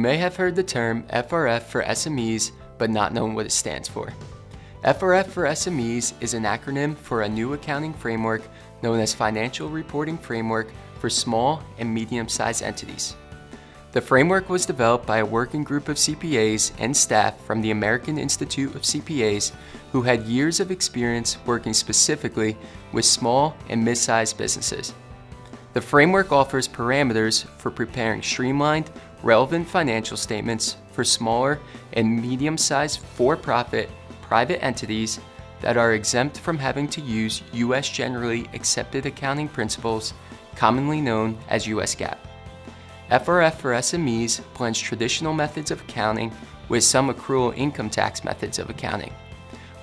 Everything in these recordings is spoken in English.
may have heard the term FRF for SMEs, but not known what it stands for. FRF for SMEs is an acronym for a new accounting framework known as Financial Reporting Framework for Small and Medium-Sized Entities. The framework was developed by a working group of CPAs and staff from the American Institute of CPAs who had years of experience working specifically with small and mid-sized businesses. The framework offers parameters for preparing streamlined, relevant financial statements for smaller and medium-sized for-profit private entities that are exempt from having to use U.S. generally accepted accounting principles, commonly known as U.S. GAAP. FRF for SMEs blends traditional methods of accounting with some accrual income tax methods of accounting.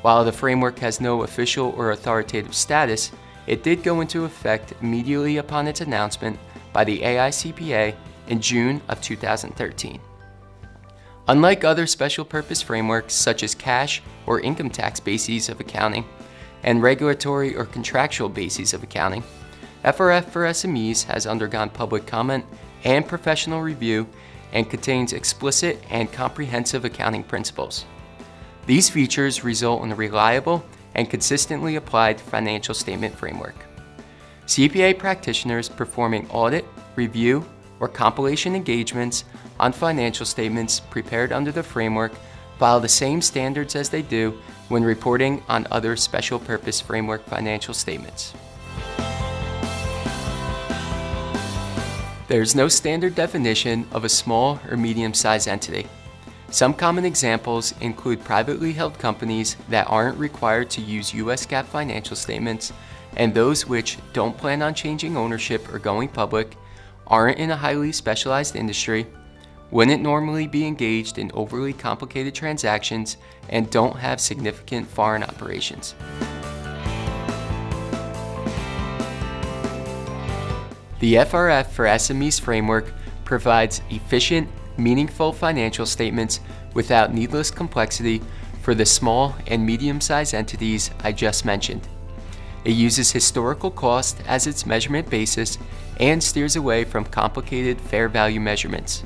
While the framework has no official or authoritative status, it did go into effect immediately upon its announcement by the AICPA in June of 2013. Unlike other special purpose frameworks such as cash or income tax bases of accounting and regulatory or contractual bases of accounting, FRF for SMEs has undergone public comment and professional review and contains explicit and comprehensive accounting principles. These features result in a reliable and consistently applied financial statement framework. CPA practitioners performing audit, review, or compilation engagements on financial statements prepared under the framework follow the same standards as they do when reporting on other special purpose framework financial statements. There is no standard definition of a small or medium-sized entity. Some common examples include privately held companies that aren't required to use U.S. GAAP financial statements, and those which don't plan on changing ownership or going public, aren't in a highly specialized industry, wouldn't normally be engaged in overly complicated transactions, and don't have significant foreign operations. The FRF for SMEs framework provides efficient, meaningful financial statements without needless complexity for the small and medium-sized entities I just mentioned. It uses historical cost as its measurement basis and steers away from complicated fair value measurements.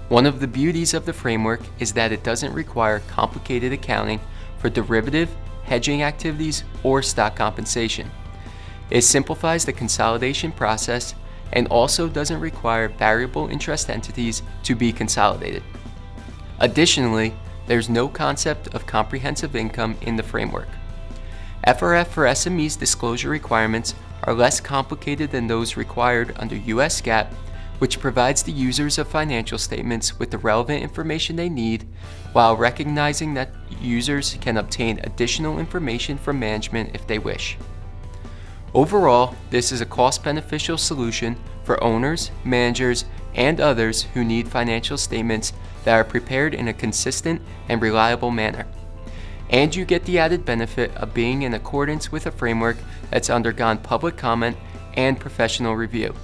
One of the beauties of the framework is that it doesn't require complicated accounting for derivative, hedging activities, or stock compensation. It simplifies the consolidation process and also doesn't require variable interest entities to be consolidated. Additionally, there's no concept of comprehensive income in the framework. FRF for SMEs disclosure requirements are less complicated than those required under U.S. GAAP, which provides the users of financial statements with the relevant information they need, while recognizing that users can obtain additional information from management if they wish. Overall, this is a cost-beneficial solution for owners, managers, and others who need financial statements that are prepared in a consistent and reliable manner. And you get the added benefit of being in accordance with a framework that's undergone public comment and professional review.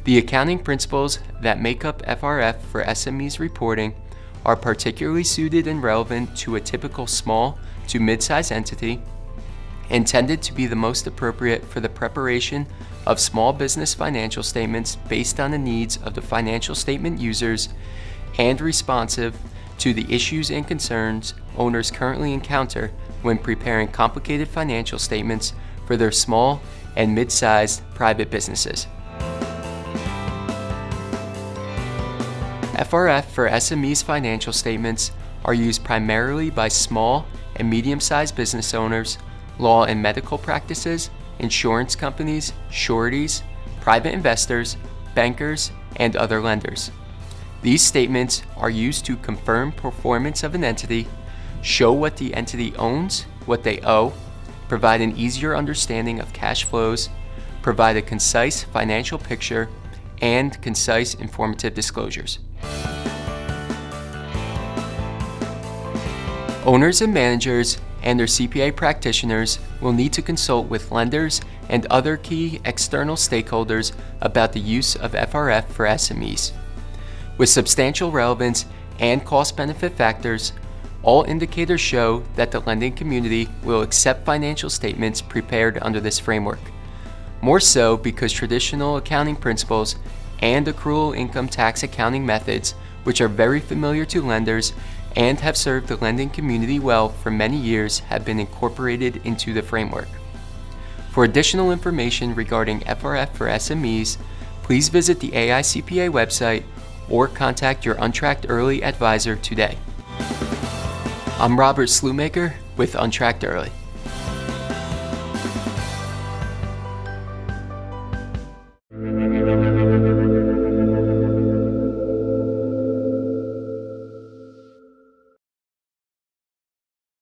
The accounting principles that make up FRF for SMEs reporting are particularly suited and relevant to a typical small to mid-sized entity, intended to be the most appropriate for the preparation of small business financial statements based on the needs of the financial statement users, and responsive to the issues and concerns owners currently encounter when preparing complicated financial statements for their small and mid-sized private businesses. FRF for SMEs financial statements are used primarily by small and medium-sized business owners, law and medical practices, insurance companies, sureties, private investors, bankers, and other lenders. These statements are used to confirm performance of an entity, show what the entity owns, what they owe, provide an easier understanding of cash flows, provide a concise financial picture, and concise informative disclosures. Owners and managers and their CPA practitioners will need to consult with lenders and other key external stakeholders about the use of FRF for SMEs. With substantial relevance and cost-benefit factors, all indicators show that the lending community will accept financial statements prepared under this framework. More so because traditional accounting principles and accrual income tax accounting methods which are very familiar to lenders and have served the lending community well for many years, have been incorporated into the framework. For additional information regarding FRF for SMEs, please visit the AICPA website or contact your Untracked Early advisor today. I'm Robert Slumaker with Untracked Early.